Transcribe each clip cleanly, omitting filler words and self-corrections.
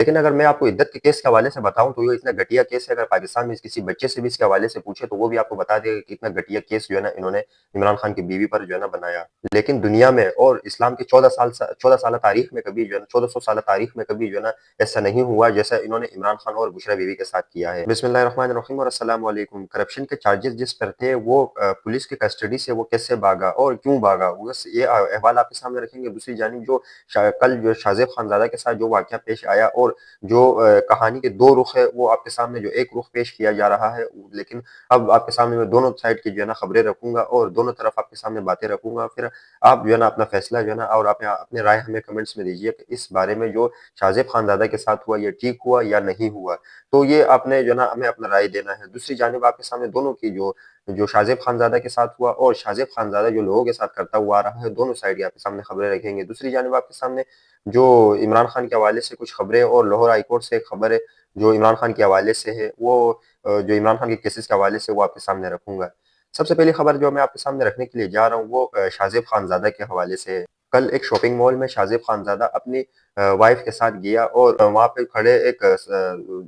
लेकिन अगर मैं आपको इद्दत के केस के हवाले से बताऊं तो ये इतना घटिया केस है, अगर पाकिस्तान में किसी बच्चे से भी इसके हवाले से पूछे तो वो भी आपको बता देगा कि इतना घटिया केस जो है ना इन्होंने इमरान खान की बीवी पर जो है ना बनाया। लेकिन दुनिया में और इस्लाम की 14 साल तारीख में कभी जो है ना 1400 साल तारीख में कभी जो है ना ऐसा नहीं हुआ जैसा इन्होंने इमरान खान और बुशरा बीवी के साथ किया है। बिस्मिल्लाहिर्रहमानिर्रहीम और अस्सलाम वालेकुम। करप्शन के चार्जेस जिस पर थे वो पुलिस की कस्टडी से वो कैसे भागा और क्यों भागा, बस ये अहवाल आपके सामने रखेंगे। दूसरी जानिब जो कल जो शाहजेब खानजादा के साथ जो वाकया पेश आया और जो कहानी के दो रुख है वो आपके सामने जो एक रुख पेश किया जा रहा है, लेकिन अब आपके सामने मैं दोनों साइड की जो है ना खबरें रखूंगा और दोनों तरफ आपके सामने बातें रखूंगा। फिर आप जो है ना अपना फैसला जो है ना और आप अपने राय हमें कमेंट्स में दीजिए कि इस बारे में जो शाहजेब खानजादा के साथ हुआ ये ठीक हुआ या नहीं हुआ। तो ये आपने जो है ना हमें अपना राय देना है। दूसरी जानिब आपके सामने दोनों की जो जो शाहजेब खानजादा के साथ हुआ और शाहजेब खानजादा जो लोगों के साथ करता हुआ आ रहा है, दोनों साइड की आपके सामने खबरें रखेंगे। दूसरी जानिब आपके सामने जो इमरान खान के हवाले से कुछ खबरें और लाहौर हाई कोर्ट से एक खबर है जो इमरान खान के हवाले से है, वो जो इमरान खान के केसेस के हवाले से वो आपके सामने रखूंगा। सबसे पहली खबर जो मैं आपके सामने रखने के लिए जा रहा हूँ वो शाहजेब खानजादा के हवाले से है। कल एक शॉपिंग मॉल में शाहजेब खानजादा अपनी वाइफ के साथ गया और वहाँ पे खड़े एक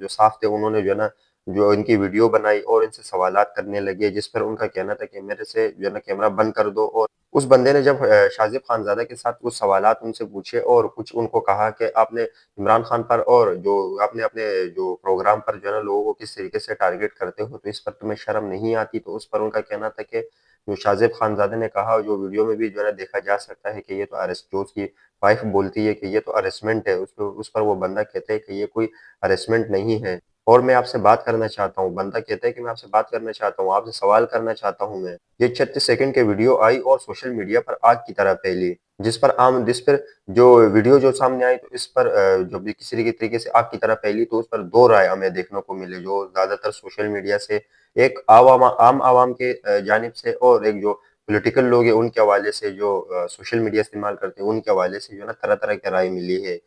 जो स्टाफ थे उन्होंने जो है ना जो इनकी वीडियो बनाई और इनसे सवालात करने लगे, जिस पर उनका कहना था कि मेरे से जो है ना कैमरा बंद कर दो। और उस बंदे ने जब शाहजेब खानजादा के साथ कुछ सवालात उनसे पूछे और कुछ उनको कहा कि आपने इमरान खान पर और जो आपने अपने जो प्रोग्राम पर जो है ना लोगों को किस तरीके से टारगेट करते हो तो इस पर तुम्हें शर्म नहीं आती, तो उस पर उनका कहना था कि जो शाहजेब खानजादा ने कहा जो वीडियो में भी जो है ना देखा जा सकता है कि ये तो अरेस्ट, जो उसकी वाइफ बोलती है कि ये तो अरेस्टमेंट है, उस पर वो बंदा कहता है कि ये कोई अरेस्टमेंट नहीं है और मैं आपसे बात करना चाहता हूँ। बंदा कहता है कि मैं आपसे बात करना चाहता हूँ, आपसे सवाल करना चाहता हूँ मैं। ये 36 सेकंड के वीडियो आई और सोशल मीडिया पर आग की तरह फैली, जिस पर जो वीडियो जो सामने आई तो इस पर जो भी किसी के तरीके से आग की तरह फैली, तो उस पर दो राय हमें देखने को मिले जो ज्यादातर सोशल मीडिया से, एक आम आवाम के जानिब से और एक जो पॉलिटिकल लोग हैं उनके हवाले से, जो सोशल मीडिया इस्तेमाल करते हैं उनके हवाले से जो है ना तरह तरह की राय मिली है,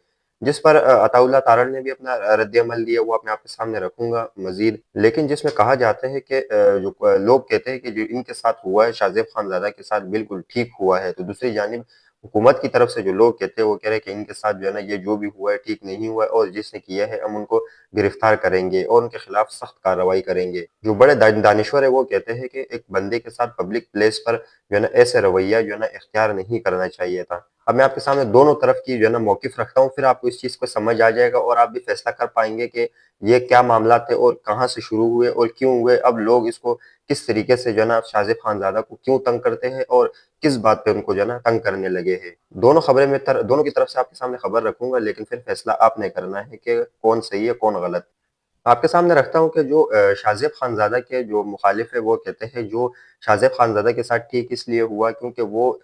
जिस पर अताउल्लाह तारड़ ने भी अपना रद्द अमल दिया, वो अपने आपके सामने रखूंगा मजीद। लेकिन जिसमें कहा जाता है कि जो लोग कहते हैं कि जो इनके साथ हुआ है शाहजेब खानजादा के साथ बिल्कुल ठीक हुआ है, तो दूसरी जानिब हुकूमत की तरफ से जो लोग कहते हैं वो कह रहे हैं कि इनके साथ जो है ना ये जो भी हुआ है ठीक नहीं हुआ है और जिसने किया है हम उनको गिरफ्तार करेंगे और उनके खिलाफ सख्त कार्रवाई करेंगे। जो बड़े दानिश्वर है वो कहते हैं कि एक बंदे के साथ पब्लिक प्लेस पर जो है ना ऐसे रवैया जो है ना इख्तियार नहीं करना चाहिए था। अब मैं आपके सामने दोनों तरफ की जो है ना मौकिफ रखता हूँ, फिर आपको इस चीज को समझ आ जाएगा और आप भी फैसला कर पाएंगे कि ये क्या मामला थे और कहाँ से शुरू हुए और क्यों हुए। अब लोग इसको किस तरीके से जो है ना शाहजेब खानजादा को क्यों तंग करते हैं और किस बात पे उनको जो है ना तंग करने लगे हैं। दोनों खबरें दोनों की तरफ से आपके सामने खबर रखूंगा, लेकिन फिर फैसला आपने करना है कि कौन सही है कौन गलत। आपके सामने रखता हूँ कि जो शाहजेब खानजादा के जो मुखालिफ है वो कहते हैं जो शाहजेब खानजादा के साथ ठीक इसलिए हुआ क्योंकि वो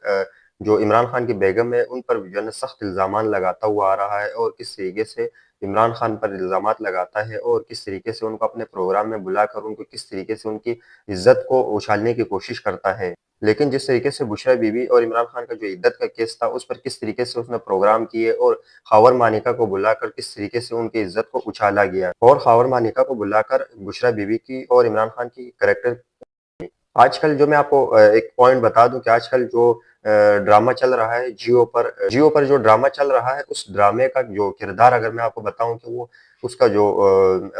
जो इमरान खान की बेगम है उन पर जो है ना सख्त इल्ज़ामान लगाता हुआ आ रहा है और किस तरीके से इमरान खान पर इल्ज़ामात लगाता है और किस तरीके से उनको अपने प्रोग्राम में बुलाकर उनको किस तरीके से उनकी इज्जत को उछालने की कोशिश करता है। लेकिन जिस तरीके से बुशरा बीवी और इमरान खान का जो इद्दत का केस था उस पर किस तरीके से उसने प्रोग्राम किए और खावर मानिका को बुलाकर किस तरीके से उनकी इज्जत को उछाला गया और खावर मानिका को बुलाकर बुशरा बीवी की और इमरान खान की करेक्टर। आजकल जो मैं आपको एक पॉइंट बता दूं कि आजकल जो ड्रामा चल रहा है जियो पर जो ड्रामा चल रहा है उस ड्रामे का जो किरदार अगर मैं आपको बताऊं कि वो उसका जो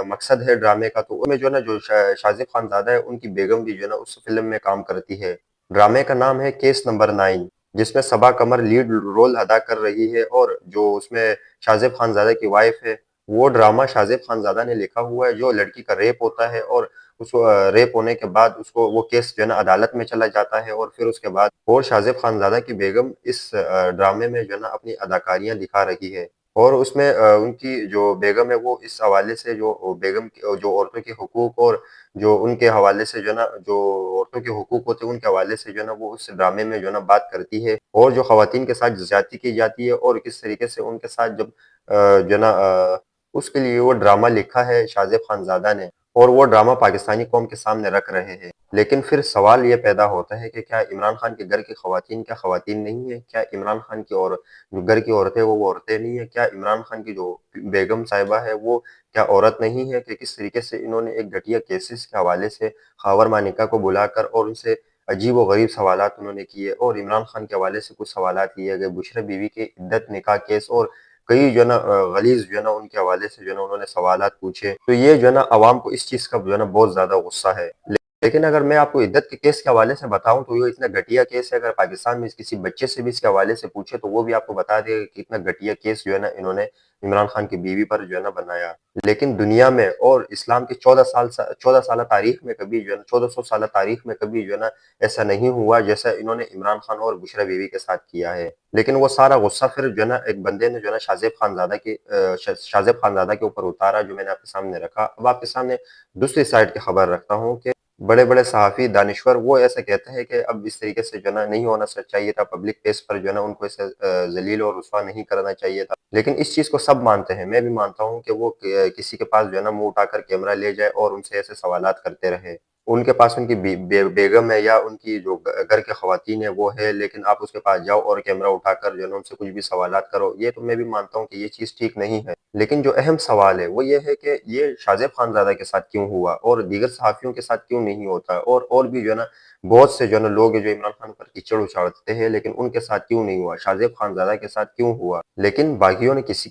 मकसद है ड्रामे का, तो उसमें जो है ना जो शाहजेब खानजादा है उनकी बेगम भी जो है ना उस फिल्म में काम करती है। ड्रामे का नाम है केस नंबर 9, जिसमें सबा कमर लीड रोल अदा कर रही है और जो उसमें शाहजेब खानजादा की वाइफ है। वो ड्रामा शाहजेब खानजादा ने लिखा हुआ है, जो लड़की का रेप होता है और उसको रेप होने के बाद उसको वो केस जो है ना अदालत में चला जाता है और फिर उसके बाद और शाहजेब खानजादा की बेगम इस ड्रामे में जो है ना अपनी अदाकारियां दिखा रही है और उसमें उनकी जो बेगम है वो इस हवाले से जो बेगम जो औरतों के हुकूक और जो उनके हवाले से जो है ना जो औरतों के हुकूक होते हैं उनके हवाले से जो है ना वो उस ड्रामे में जो है ना बात करती है और जो खवातीन के साथ ज्यादती की जाती है और किस तरीके से उनके साथ जब जो है ना उसके लिए वो ड्रामा लिखा है शाहजेब खानजादा ने और वो ड्रामा पाकिस्तानी कौम के सामने रख रहे हैं। लेकिन फिर सवाल ये पैदा होता है कि क्या इमरान खान के घर की खवातीन क्या खवातीन नहीं है, क्या इमरान खान की और जो घर की औरतें वो औरतें नहीं है, क्या इमरान खान की जो बेगम साहिबा है वो क्या औरत नहीं है। कि किस तरीके से इन्होंने एक घटिया केसेस के हवाले से खावर मानिका को बुलाकर और उनसे अजीब व गरीब सवालात उन्होंने किए और इमरान खान के हवाले से कुछ सवालात किए गए, बुशरा बीवी के इद्दत निकाह केस और کئی جو ہے نا غلیظ جو ہے نا ان کے حوالے سے جو ہے نا انہوں نے سوالات پوچھے، تو یہ جو ہے نا عوام کو اس چیز کا جو ہے نا بہت زیادہ غصہ ہے۔ لیکن اگر میں آپ کو عدت کے کیس کے حوالے سے بتاؤں تو یہ اتنا گھٹیا کیس ہے، اگر پاکستان میں کسی بچے سے بھی اس کے حوالے سے پوچھے تو وہ بھی آپ کو بتا دے گا کہ اتنا گھٹیا کیس جو ہے نا انہوں نے عمران خان کی بیوی پر جو ہے نا بنایا۔ لیکن دنیا میں اور اسلام کی 14 سالہ تاریخ میں کبھی جو ہے نا 1400 سالہ تاریخ میں کبھی جو ہے نا ایسا نہیں ہوا جیسا انہوں نے عمران خان اور بشرا بیوی کے ساتھ کیا ہے۔ لیکن وہ سارا غصہ پھر جو ہے نا ایک بندے نے جو ہے نا شاہ زیب خانزادہ کے اوپر اتارا، جو میں نے آپ کے سامنے رکھا۔ اب آپ کے سامنے دوسری سائڈ کی خبر رکھتا ہوں کہ بڑے بڑے صحافی دانشور وہ ایسا کہتے ہیں کہ اب اس طریقے سے جو ہے نا نہیں ہونا چاہیے تھا، پبلک پیس پر جو ہے نا ان کو ایسے ذلیل اور رسوا نہیں کرنا چاہیے تھا۔ لیکن اس چیز کو سب مانتے ہیں، میں بھی مانتا ہوں کہ وہ کسی کے پاس جو ہے نا منہ اٹھا کر کیمرہ لے جائے اور ان سے ایسے سوالات کرتے رہے، ان کے پاس ان کی بیگم ہے یا ان کی جو گھر کے خواتین ہیں وہ ہے، لیکن آپ اس کے پاس جاؤ اور کیمرہ اٹھا کر جو ہے نا ان سے کچھ بھی سوالات کرو، یہ تو میں بھی مانتا ہوں کہ یہ چیز ٹھیک نہیں ہے۔ لیکن جو اہم سوال ہے وہ یہ ہے کہ یہ شاہ زیب خانزادہ کے ساتھ کیوں ہوا اور دیگر صحافیوں کے ساتھ کیوں نہیں ہوتا، اور بھی جو ہے نا بہت سے جو ہے نا لوگ ہیں جو عمران خان پر کیچڑ اچھالتے ہیں، لیکن ان کے ساتھ کیوں نہیں ہوا، شاہ زیب خانزادہ کے ساتھ کیوں ہوا، لیکن باقیوں نے کسی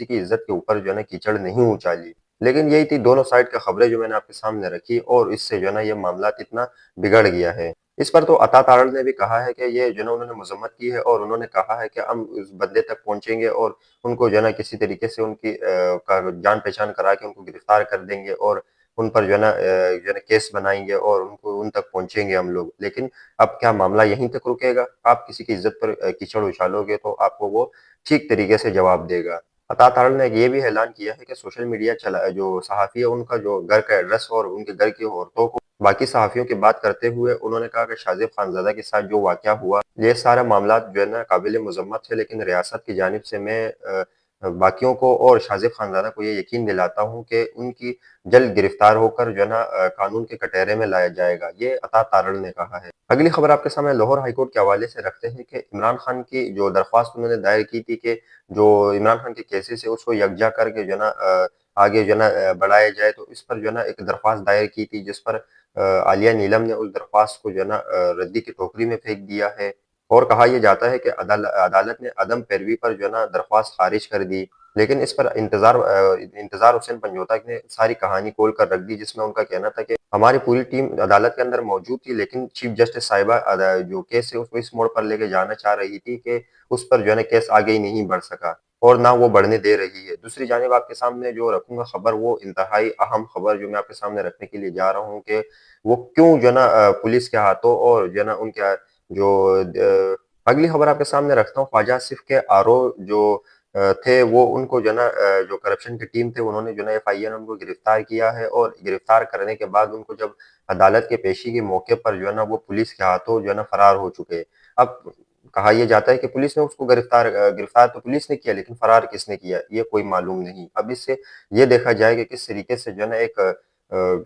کی عزت کے اوپر جو ہے نا کیچڑ نہیں اچالی۔ لیکن یہی تھی دونوں سائڈ کی خبریں جو میں نے آپ کے سامنے رکھی، اور اس سے جو ہے نا یہ معاملات اتنا بگڑ گیا ہے۔ اس پر تو عطا تارڑ نے بھی کہا ہے کہ یہ جو ہے نا انہوں نے مذمت کی ہے، اور انہوں نے کہا ہے کہ ہم اس بندے تک پہنچیں گے اور ان کو جو ہے نا کسی طریقے سے ان کی جان پہچان کرا کے ان کو گرفتار کر دیں گے، اور ان پر جو ہے نا کیس بنائیں گے اور ان تک پہنچیں گے ہم لوگ۔ لیکن اب کیا معاملہ یہیں تک رکے گا؟ آپ کسی کی عزت پر کیچڑ اچھالو گے تو آپ کو وہ ٹھیک طریقے سے جواب دے گا۔ عطا تارڑ نے یہ بھی اعلان کیا ہے کہ سوشل میڈیا جو صحافی ہے ان کا جو گھر کا ایڈریس اور ان کے گھر کی عورتوں کو باقی صحافیوں کی بات کرتے ہوئے انہوں نے کہا کہ شاہ زیب خانزادہ کے ساتھ جو واقعہ ہوا یہ سارا معاملات جو ہے نا قابل مذمت ہے، لیکن ریاست کی جانب سے میں باقیوں کو اور شاہ زیب خانزادہ کو یہ یقین دلاتا ہوں کہ ان کی جلد گرفتار ہو کر جو ہے نا قانون کے کٹہرے میں لایا جائے گا، یہ عطا تارڑ نے کہا ہے۔ اگلی خبر آپ کے سامنے لاہور ہائی کورٹ کے حوالے سے رکھتے ہیں کہ عمران خان کی جو درخواست انہوں نے دائر کی تھی کہ جو عمران خان کے کیسز ہے اس کو یکجا کر کے جو ہے نا آگے جو ہے نا بڑھایا جائے، تو اس پر جو ہے نا ایک درخواست دائر کی تھی، جس پر عالیہ نیلم نے اس درخواست کو جو ہے نا ردی کی ٹوکری میں پھینک دیا ہے، اور کہا یہ جاتا ہے کہ عدالت نے عدم پیروی پر جو ہے نا درخواست خارج کر دی۔ لیکن اس پر انتظار حسین پنجوتا نے ساری کہانی کھول کر رکھ دی، جس میں ان کا کہنا تھا کہ ہماری پوری ٹیم عدالت کے اندر موجود تھی، لیکن چیف جسٹس صاحبہ جو کیس ہے اس کو اس موڑ پر لے کے جانا چاہ رہی تھی کہ اس پر جو ہے نا کیس آگے ہی نہیں بڑھ سکا، اور نہ وہ بڑھنے دے رہی ہے۔ دوسری جانب آپ کے سامنے جو رکھوں گا خبر، وہ انتہائی اہم خبر جو میں آپ کے سامنے رکھنے کے لیے جا رہا ہوں کہ وہ کیوں جو ہے نا پولیس کے ہاتھوں اور جو ہے نا ان کے جو اگلی خبر آپ کے سامنے رکھتا ہوں، خواجہ آصف کے آرو جو تھے وہ ان کو جو ہے نا جو کرپشن کی ٹیم تھے انہوں نے جو ہے نا FIA نے ان کو گرفتار کیا ہے، اور گرفتار کرنے کے بعد ان کو جب عدالت کے پیشی کے موقع پر جو ہے نا وہ پولیس کے ہاتھوں جو ہے نا فرار ہو چکے۔ اب کہا یہ جاتا ہے کہ پولیس نے اس کو گرفتار تو پولیس نے کیا، لیکن فرار کس نے کیا یہ کوئی معلوم نہیں۔ اب اس سے یہ دیکھا جائے کہ کس طریقے سے جو ہے نا ایک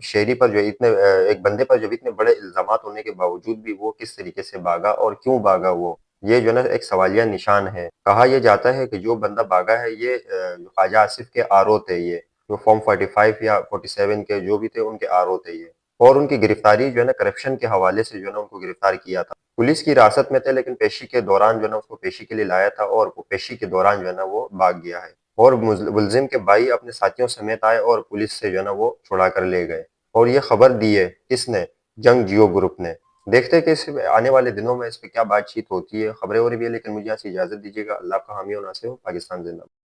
شہری پر جو اتنے ایک بندے پر جب اتنے بڑے الزامات ہونے کے باوجود بھی وہ کس طریقے سے بھاگا اور کیوں بھاگا، وہ یہ جو ہے نا ایک سوالیہ نشان ہے۔ کہا یہ جاتا ہے کہ جو بندہ بھاگا ہے یہ خواجہ آصف کے آرو تھے، یہ جو فارم 45 یا 47 کے جو بھی تھے ان کے آرو تھے یہ، اور ان کی گرفتاری جو ہے نا کرپشن کے حوالے سے جو ہے نا ان کو گرفتار کیا تھا۔ پولیس کی حراست میں تھے، لیکن پیشی کے دوران جو ہے نا اس کو پیشی کے لیے لایا تھا، اور وہ پیشی کے دوران جو ہے نا وہ بھاگ گیا ہے، اور ملزم کے بھائی اپنے ساتھیوں سمیت آئے اور پولیس سے جو ہے نا وہ چھڑا کر لے گئے، اور یہ خبر دی ہے کس نے؟ جنگ جیو گروپ نے۔ دیکھتے ہیں کہ اس آنے والے دنوں میں اس پہ کیا بات چیت ہوتی ہے، خبریں ہو رہی ہے، لیکن مجھے یہاں سے اجازت دیجیے گا۔ اللہ کا حامی و ناصر ہو۔ پاکستان زندہ باد۔